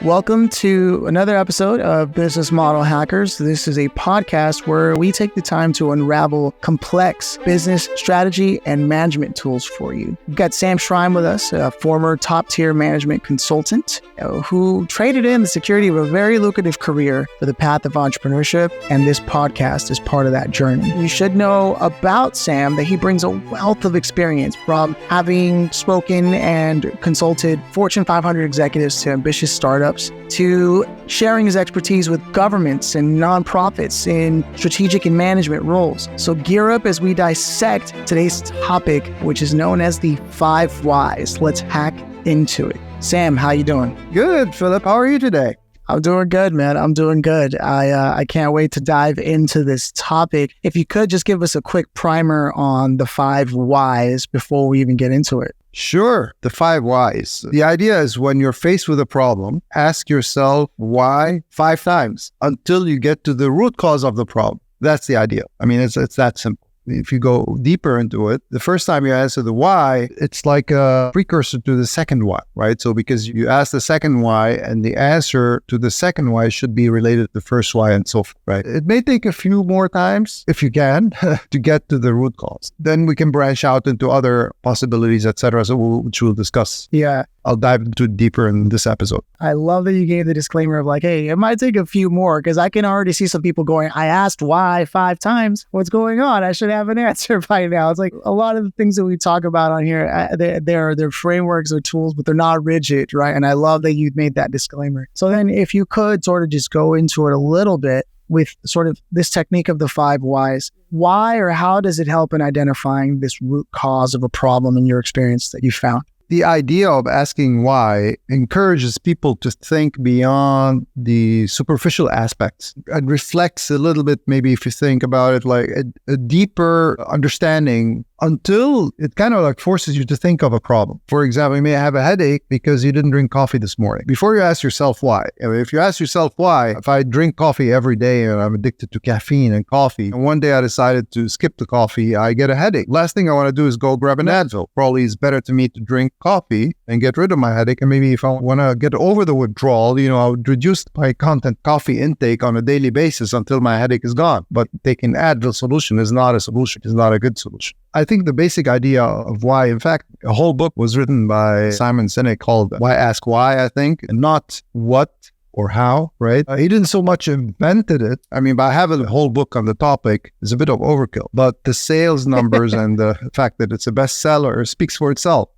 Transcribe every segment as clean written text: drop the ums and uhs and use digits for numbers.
Welcome to another episode of Business Model Hackers. This is a podcast where we take the time to unravel complex business strategy and management tools for you. We've got samschreim with us, a former top-tier management consultant who traded in the security of a very lucrative career for the path of entrepreneurship, and this podcast is part of that journey. You should know about Sam that he brings a wealth of experience from having spoken and consulted Fortune 500 executives to ambitious startups, to sharing his expertise with governments and nonprofits in strategic and management roles. So gear up as we dissect today's topic, which is known as the 5 whys. Let's hack into it. Sam, how you doing? Good, Philip. How are you today? I'm doing good, man. I'm doing good. I can't wait to dive into this topic. If you could just give us a quick primer on the 5 whys before we even get into it. Sure. The 5 whys. The idea is when you're faced with a problem, ask yourself why 5 times until you get to the root cause of the problem. That's the idea. I mean, it's that simple. If you go deeper into it, the first time you answer the why, it's like a precursor to the second why, right? So because you ask the second why and the answer to the second why should be related to the first why and so forth, right? It may take a few more times, if you can, to get to the root cause. Then we can branch out into other possibilities, etc. Which we'll discuss. Yeah. I'll dive into it deeper in this episode. I love that you gave the disclaimer of like, hey, it might take a few more, because I can already see some people going, I asked why 5 times. What's going on? I should have an answer by now. It's like a lot of the things that we talk about on here, they're frameworks or tools, but they're not rigid, right? And I love that you made that disclaimer. So then if you could sort of just go into it a little bit with sort of this technique of the 5 whys, why or how does it help in identifying this root cause of a problem in your experience that you found? The idea of asking why encourages people to think beyond the superficial aspects and reflects a little bit, maybe if you think about it, like a deeper understanding until it kind of like forces you to think of a problem. For example, you may have a headache because you didn't drink coffee this morning. Before you ask yourself why, if you ask yourself why, if I drink coffee every day and I'm addicted to caffeine and coffee, and one day I decided to skip the coffee, I get a headache. Last thing I want to do is go grab an Advil. Probably it's better to me to drink coffee and get rid of my headache. And maybe if I want to get over the withdrawal, I would reduce my coffee intake on a daily basis until my headache is gone. But taking Advil solution is not a solution. It's not a good solution. I think the basic idea of why, in fact, a whole book was written by Simon Sinek called Why Ask Why, I think, and not what or how, right? He didn't so much invented it. I mean, by having a whole book on the topic is a bit of overkill, but the sales numbers and the fact that it's a bestseller speaks for itself,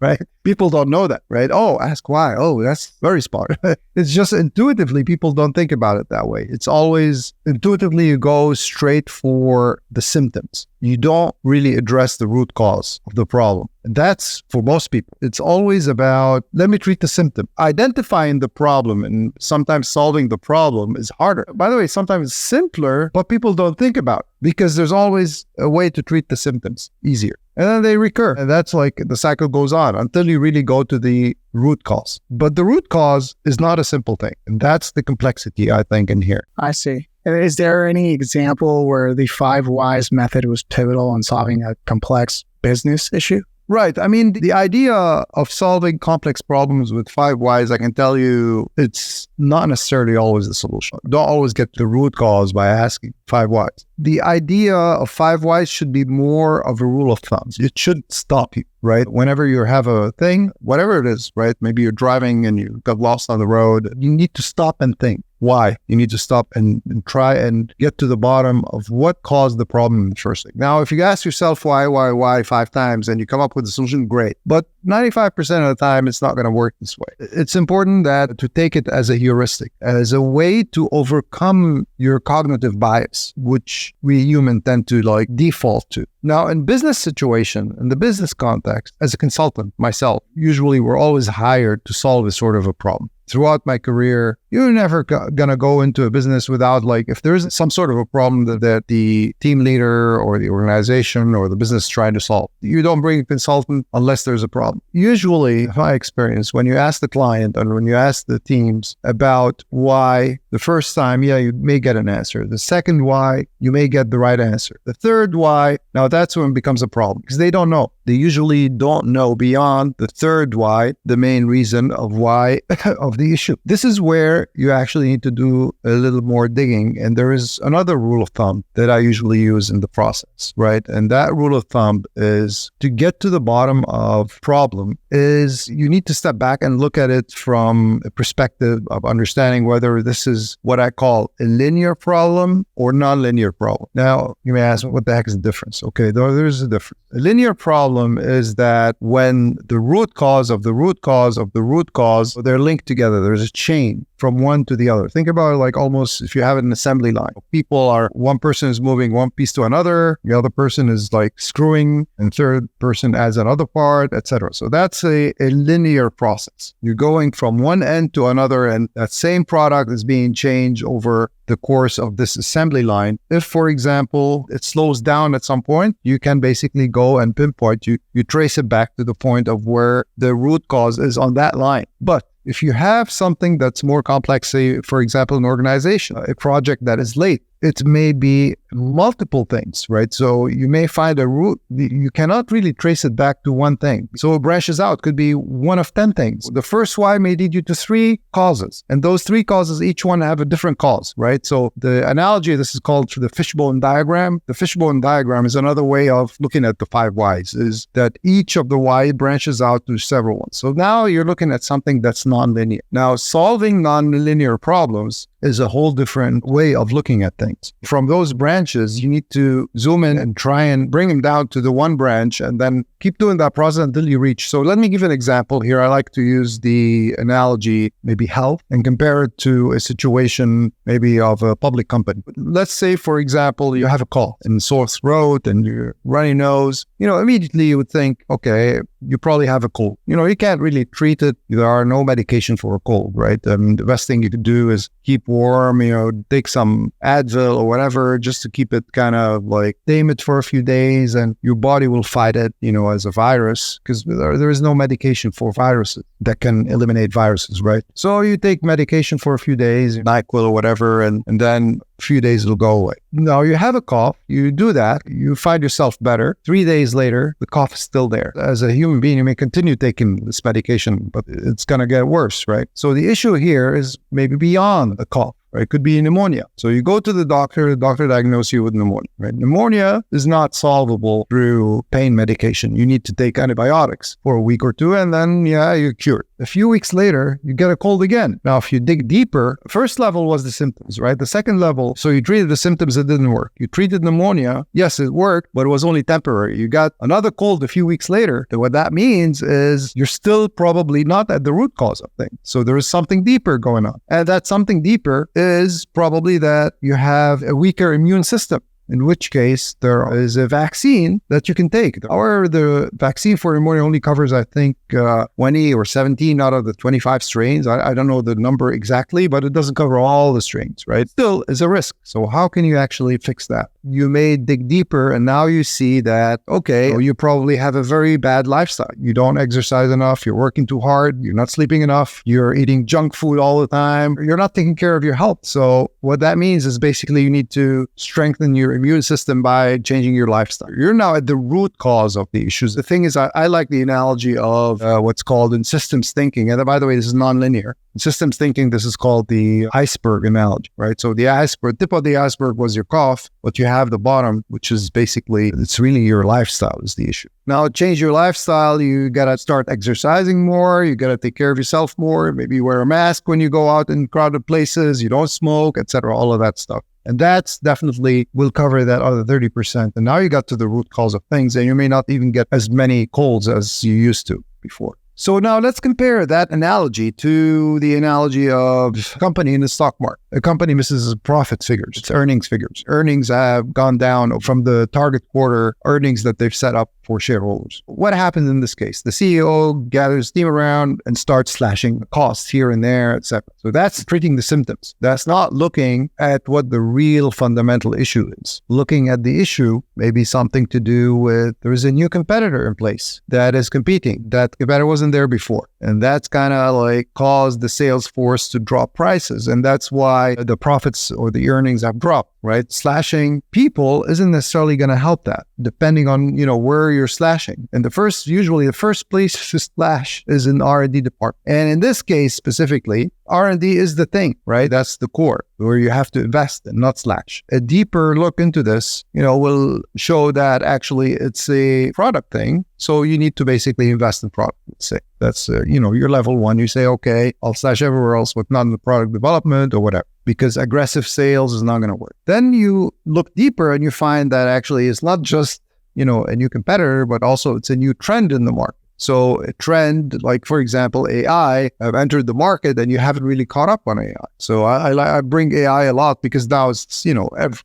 right? People don't know that, right? Oh, ask why. Oh, that's very smart. It's just intuitively, people don't think about it that way. It's always intuitively you go straight for the symptoms. You don't really address the root cause of the problem. And that's for most people. It's always about, let me treat the symptom. Identifying the problem and sometimes solving the problem is harder. By the way, sometimes it's simpler, but people don't think about it because there's always a way to treat the symptoms easier. And then they recur. And that's like the cycle goes on until you really go to the root cause. But the root cause is not a simple thing. And that's the complexity, I think, in here. I see. Is there any example where the 5 whys method was pivotal in solving a complex business issue? Right. I mean, the idea of solving complex problems with 5 whys, I can tell you, it's not necessarily always the solution. Don't always get the root cause by asking 5 whys. The idea of 5 whys should be more of a rule of thumb. It should stop you, right? Whenever you have a thing, whatever it is, right? Maybe you're driving and you got lost on the road. You need to stop and think. Why? You need to stop and try and get to the bottom of what caused the problem in the first place. Now, if you ask yourself why 5 times and you come up with a solution, great. But 95% of the time, it's not going to work this way. It's important that to take it as a heuristic, as a way to overcome your cognitive bias, which we humans tend to default to. Now, in business situation, in the business context, as a consultant myself, usually we're always hired to solve a sort of a problem. Throughout my career, You're never gonna go into a business without, like, if there's some sort of a problem that the team leader or the organization or the business is trying to solve, you don't bring a consultant unless there's a problem. Usually, in my experience, when you ask the client and when you ask the teams about why, the first time, you may get an answer. The second why, you may get the right answer. The third why, now that's when it becomes a problem because they don't know. They usually don't know beyond the third why, the main reason of why of the issue. This is where you actually need to do a little more digging. And there is another rule of thumb that I usually use in the process, right? And that rule of thumb is to get to the bottom of problem is you need to step back and look at it from a perspective of understanding whether this is what I call a linear problem or non-linear problem. Now, you may ask, what the heck is the difference? Okay, there's a difference. A linear problem is that when the root cause of the root cause of the root cause, they're linked together. There's a chain from one to the other. Think about it like almost if you have an assembly line. One person is moving one piece to another, the other person is like screwing, and third person adds another part, etc. So that's a linear process. You're going from one end to another, and that same product is being changed over the course of this assembly line. If, for example, it slows down at some point, you can basically go and pinpoint, you trace it back to the point of where the root cause is on that line. But if you have something that's more complex, say, for example, an organization, a project that is late, it may be multiple things, right? So you may find a root, you cannot really trace it back to one thing. So it branches out, could be one of 10 things. The first why may lead you to 3 causes. And those 3 causes, each one have a different cause, right? So the analogy, this is called the fishbone diagram. The fishbone diagram is another way of looking at the 5 whys, is that each of the why branches out to several ones. So now you're looking at something that's non-linear. Now, solving non-linear problems is a whole different way of looking at things. From those branches, you need to zoom in and try and bring them down to the one branch and then keep doing that process until you reach. So let me give an example here. I like to use the analogy, maybe health, and compare it to a situation maybe of a public company. Let's say, for example, you have a cough and sore throat and your runny nose. Immediately you would think, okay, you probably have a cold. You can't really treat it. There are no medication for a cold, right? The best thing you could do is keep warm, take some Advil or whatever, just to keep it kind of like tame it for a few days, and your body will fight it, as a virus, because there is no medication for viruses that can eliminate viruses, right? So you take medication for a few days, NyQuil or whatever, and then a few days it'll go away. Now you have a cough, you do that, you find yourself better. 3 days later, the cough is still there. As a human being, you may continue taking this medication, but it's going to get worse, right? So the issue here is maybe beyond the cough. It could be pneumonia. So you go to the doctor diagnoses you with pneumonia, right? Pneumonia is not solvable through pain medication. You need to take antibiotics for a week or two, and then, you're cured. A few weeks later, you get a cold again. Now, if you dig deeper, first level was the symptoms, right? The second level, so you treated the symptoms, it didn't work. You treated pneumonia, yes, it worked, but it was only temporary. You got another cold a few weeks later. What that means is you're still probably not at the root cause of things. So there is something deeper going on. And that something deeper is probably that you have a weaker immune system, in which case there is a vaccine that you can take. Or the vaccine for pneumonia only covers, I think, 20 or 17 out of the 25 strains. I don't know the number exactly, but it doesn't cover all the strains, right? Still is a risk. So how can you actually fix that? You may dig deeper, and now you see that, okay, you probably have a very bad lifestyle. You don't exercise enough. You're working too hard. You're not sleeping enough. You're eating junk food all the time. You're not taking care of your health. So what that means is basically you need to strengthen your immune system by changing your lifestyle. You're now at the root cause of the issues. The thing is, I like the analogy of what's called in systems thinking. And by the way, this is nonlinear. In systems thinking, this is called the iceberg analogy, right? So the tip of the iceberg was your cough, but you have the bottom, which is basically, it's really your lifestyle is the issue. Now, change your lifestyle. You got to start exercising more. You got to take care of yourself more. Maybe wear a mask when you go out in crowded places. You don't smoke, etc. All of that stuff. And that's definitely will cover that other 30%. And now you got to the root cause of things, and you may not even get as many colds as you used to before. So now let's compare that analogy to the analogy of a company in the stock market. A company misses profit figures, its earnings figures. Earnings have gone down from the target quarter earnings that they've set up for shareholders. What happens in this case? The CEO gathers team around and starts slashing costs here and there, etc. So that's treating the symptoms. That's not looking at what the real fundamental issue is. Looking at the issue, maybe something to do with there is a new competitor in place that is competing. That competitor wasn't there before. And that's kind of like caused the sales force to drop prices. And that's why the profits or the earnings have dropped, right? Slashing people isn't necessarily going to help that, depending on, where you're slashing. And usually the first place to slash is in R&D department. And in this case specifically, R&D is the thing, right? That's the core where you have to invest and not slash. A deeper look into this, will show that actually it's a product thing. So you need to basically invest in product. Let's say that's, your level one. You say, okay, I'll slash everywhere else, but not in the product development or whatever, because aggressive sales is not going to work. Then you look deeper and you find that actually it's not just, a new competitor, but also it's a new trend in the market. So a trend, like for example, AI have entered the market and you haven't really caught up on AI. So I bring AI a lot because now it's,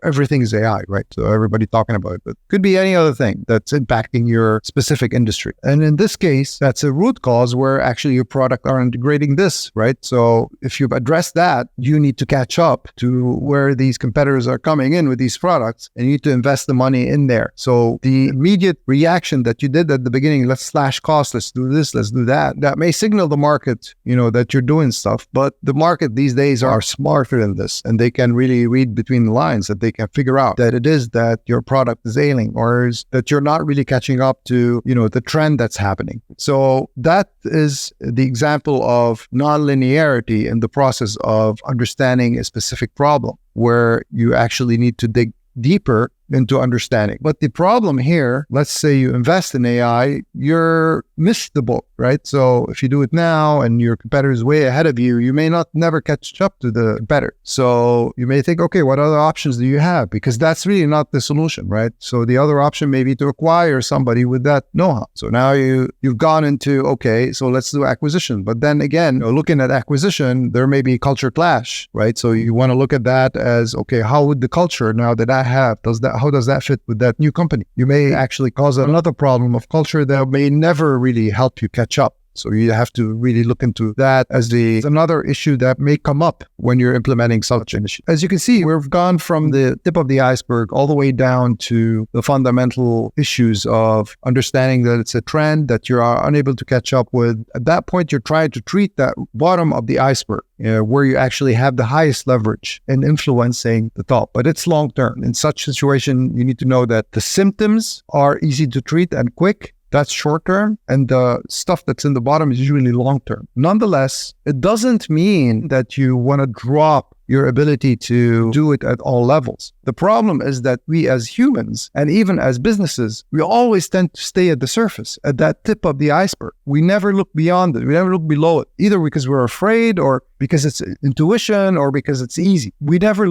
everything is AI, right? So everybody talking about it, but could be any other thing that's impacting your specific industry. And in this case, that's a root cause where actually your product are integrating this, right? So if you've addressed that, you need to catch up to where these competitors are coming in with these products and you need to invest the money in there. So the immediate reaction that you did at the beginning, let's slash costs, let's do this, let's do that. That may signal the market, that you're doing stuff, but the market these days are smarter than this and they can really read between the lines, that they can figure out that it is that your product is ailing or is that you're not really catching up to, the trend that's happening. So that is the example of non-linearity in the process of understanding a specific problem where you actually need to dig deeper into understanding. But the problem here, let's say you invest in AI, you're missed the boat, right? So if you do it now and your competitor is way ahead of you, you may not never catch up to the competitor. So you may think, okay, what other options do you have? Because that's really not the solution, right? So the other option may be to acquire somebody with that know-how. So now you've gone into, okay, so let's do acquisition. But then again, looking at acquisition, there may be culture clash, right? So you want to look at that as, okay, how would the culture now that I have, how does that fit with that new company? You may actually cause another problem of culture that may never really help you catch up. So you have to really look into that as another issue that may come up when you're implementing such initiatives. As you can see, we've gone from the tip of the iceberg all the way down to the fundamental issues of understanding that it's a trend that you are unable to catch up with. At that point, you're trying to treat that bottom of the iceberg, where you actually have the highest leverage in influencing the top. But it's long term. In such situation, you need to know that the symptoms are easy to treat and quick. That's short term, and the stuff that's in the bottom is usually long term. Nonetheless, it doesn't mean that you want to drop your ability to do it at all levels. The problem is that we as humans, and even as businesses, we always tend to stay at the surface, at that tip of the iceberg. We never look beyond it. We never look below it, either because we're afraid or because it's intuition or because it's easy. We never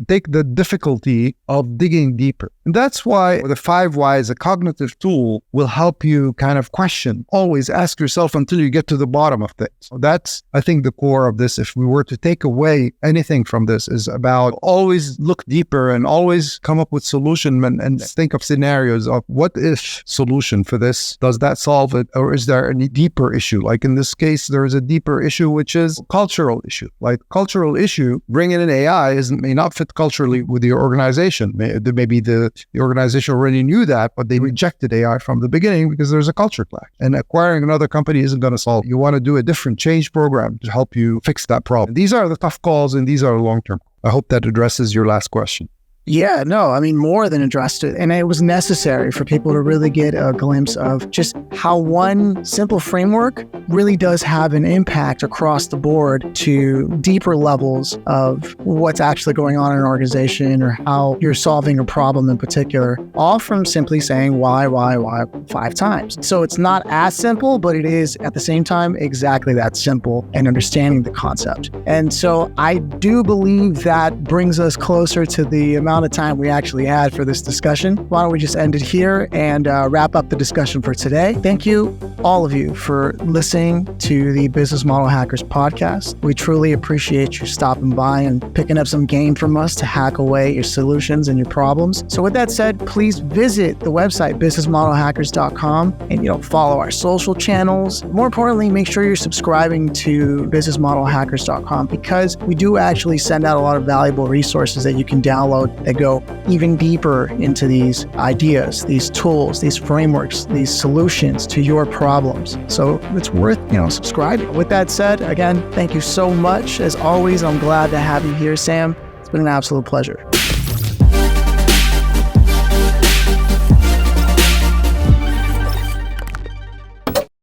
take the difficulty of digging deeper. And that's why the 5 Whys, a cognitive tool, will help you kind of question, always ask yourself until you get to the bottom of things. So that's, I think, the core of this. If we were to take away anything from this, is about always look deeper and always come up with solution and think of scenarios of what if solution for this. Does that solve it? Or is there any deeper issue? Like in this case, there is a deeper issue, which is cultural issue. Like cultural issue, bringing in AI may not fit culturally with your organization. Maybe the organization already knew that, but they rejected AI from the beginning because there's a culture clash. And acquiring another company isn't going to solve it. You want to do a different change program to help you fix that problem. These are the tough calls and these are long-term. I hope that addresses your last question. Yeah, no, I mean, more than addressed it. And it was necessary for people to really get a glimpse of just how one simple framework really does have an impact across the board to deeper levels of what's actually going on in an organization or how you're solving a problem in particular, all from simply saying why 5 times. So it's not as simple, but it is at the same time exactly that simple and understanding the concept. And so I do believe that brings us closer to the amount amount of time we actually had for this discussion. Why don't we just end it here and wrap up the discussion for today. Thank you, all of you, for listening to the Business Model Hackers podcast. We truly appreciate you stopping by and picking up some game from us to hack away your solutions and your problems. So with that said, please visit the website, businessmodelhackers.com, and follow our social channels. More importantly, make sure you're subscribing to businessmodelhackers.com, because we do actually send out a lot of valuable resources that you can download that go even deeper into these ideas, these tools, these frameworks, these solutions to your problems. So it's worth, subscribing. With that said, again, thank you so much. As always, I'm glad to have you here, Sam. It's been an absolute pleasure.